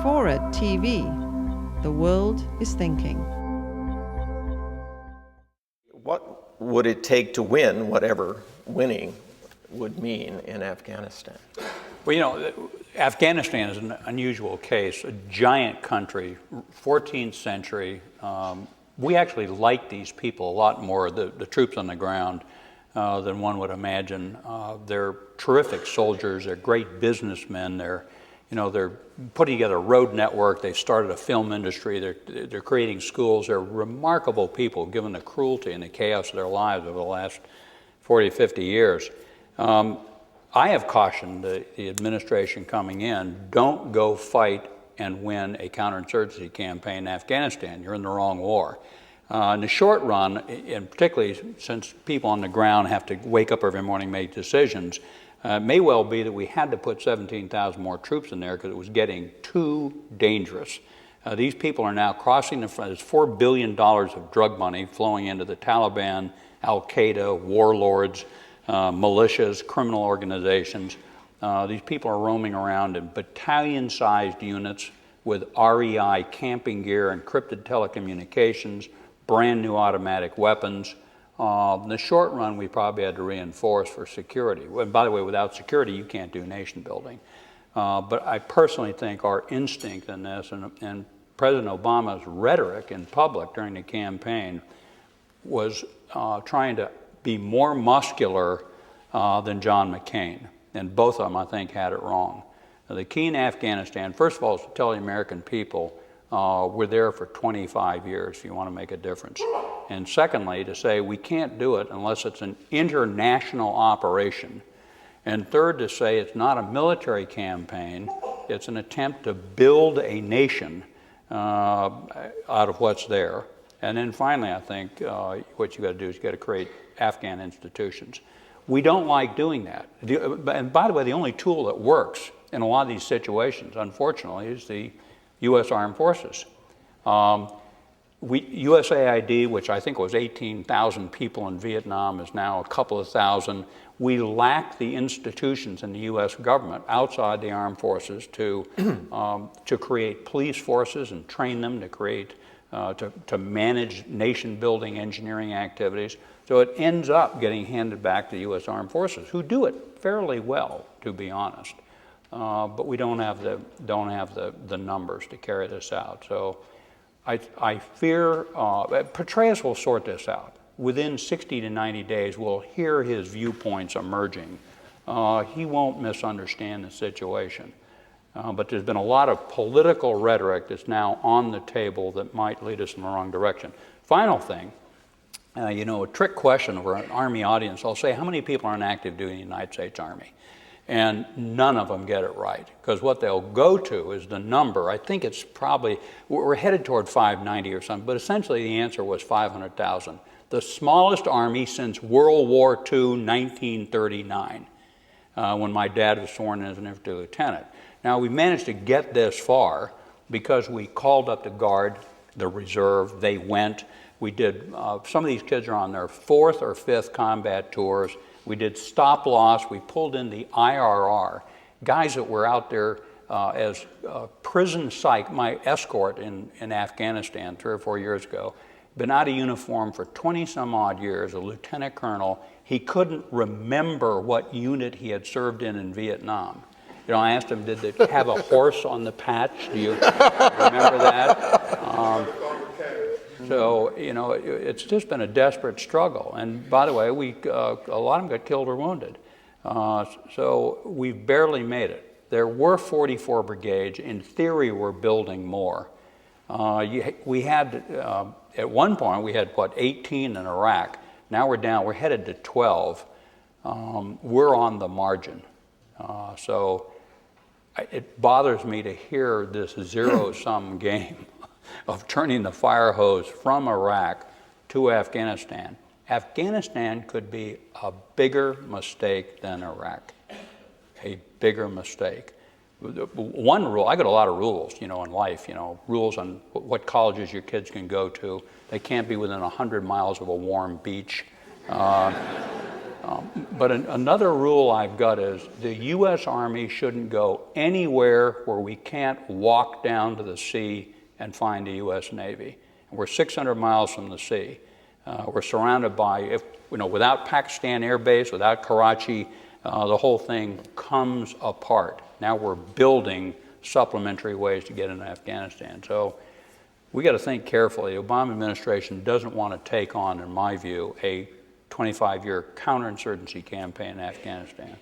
FORA.tv. The world is thinking. What would it take to win, whatever winning would mean in Afghanistan? Well, you know, Afghanistan is an unusual case, a giant country, 14th century. We actually like these people a lot more, the troops on the ground, than one would imagine. They're terrific soldiers, they're great businessmen, they're putting together a road network, they've started a film industry, they're creating schools, they're remarkable people given the cruelty and the chaos of their lives over the last 40, 50 years. I have cautioned the administration coming in, don't go fight and win a counterinsurgency campaign in Afghanistan. You're in the wrong war. In the short run, and particularly since people on the ground have to wake up every morning and make decisions, it may well be that we had to put 17,000 more troops in there because it was getting too dangerous. These people are now crossing the front. There's $4 billion of drug money flowing into the Taliban, Al-Qaeda, warlords, militias, criminal organizations. These people are roaming around in battalion-sized units with REI camping gear, encrypted telecommunications, brand new automatic weapons. In the short run, we probably had to reinforce for security. And by the way, without security, you can't do nation building. But I personally think our instinct in this, and President Obama's rhetoric in public during the campaign, was trying to be more muscular than John McCain. And both of them, I think, had it wrong. Now, the key in Afghanistan, first of all, is to tell the American people we're there for 25 years if you want to make a difference. And secondly, to say we can't do it unless it's an international operation. And third, to say it's not a military campaign, it's an attempt to build a nation out of what's there. And then finally, I think what you got to do is you got to create Afghan institutions. We don't like doing that. And by the way, the only tool that works in a lot of these situations, unfortunately, is the U.S. Armed Forces. USAID, which I think was 18,000 people in Vietnam, is now a couple of thousand. We lack the institutions in the U.S. government outside the armed forces to create police forces and train them to create, to manage nation-building engineering activities. So it ends up getting handed back to the U.S. Armed Forces, who do it fairly well, to be honest. But we don't have the numbers to carry this out. So I fear Petraeus will sort this out. Within 60 to 90 days, we'll hear his viewpoints emerging. He won't misunderstand the situation. But there's been a lot of political rhetoric that's now on the table that might lead us in the wrong direction. Final thing, a trick question over an Army audience, I'll say, how many people are on active duty in the United States Army? And none of them get it right, because what they'll go to is the number. I think it's probably, we're headed toward 590 or something, but essentially the answer was 500,000. The smallest army since World War II, 1939, when my dad was sworn in as an infantry lieutenant. Now, we managed to get this far because we called up the Guard, the Reserve, they went. We did, some of these kids are on their 4th or 5th combat tours. We did stop loss. We pulled in the IRR, guys that were out there as prison psych. My escort in Afghanistan 3 or 4 years ago, been out of uniform for 20 some odd years, a lieutenant colonel. He couldn't remember what unit he had served in Vietnam. I asked him, did they have a horse on the patch? Do you remember that? So, it's just been a desperate struggle. And by the way, a lot of them got killed or wounded. So we've barely made it. There were 44 brigades. In theory, we're building more. We had, at one point, we had, 18 in Iraq. Now we're headed to 12. We're on the margin. So it bothers me to hear this zero-sum game of turning the fire hose from Iraq to Afghanistan. Afghanistan could be a bigger mistake than Iraq, a bigger mistake. One rule, I got a lot of rules, in life, rules on what colleges your kids can go to. They can't be within 100 miles of a warm beach. But another rule I've got is the U.S. Army shouldn't go anywhere where we can't walk down to the sea and find the U.S. Navy. We're 600 miles from the sea. We're surrounded by, without Pakistan Air Base, without Karachi, the whole thing comes apart. Now we're building supplementary ways to get into Afghanistan. So we got to think carefully. The Obama administration doesn't want to take on, in my view, a 25-year counterinsurgency campaign in Afghanistan.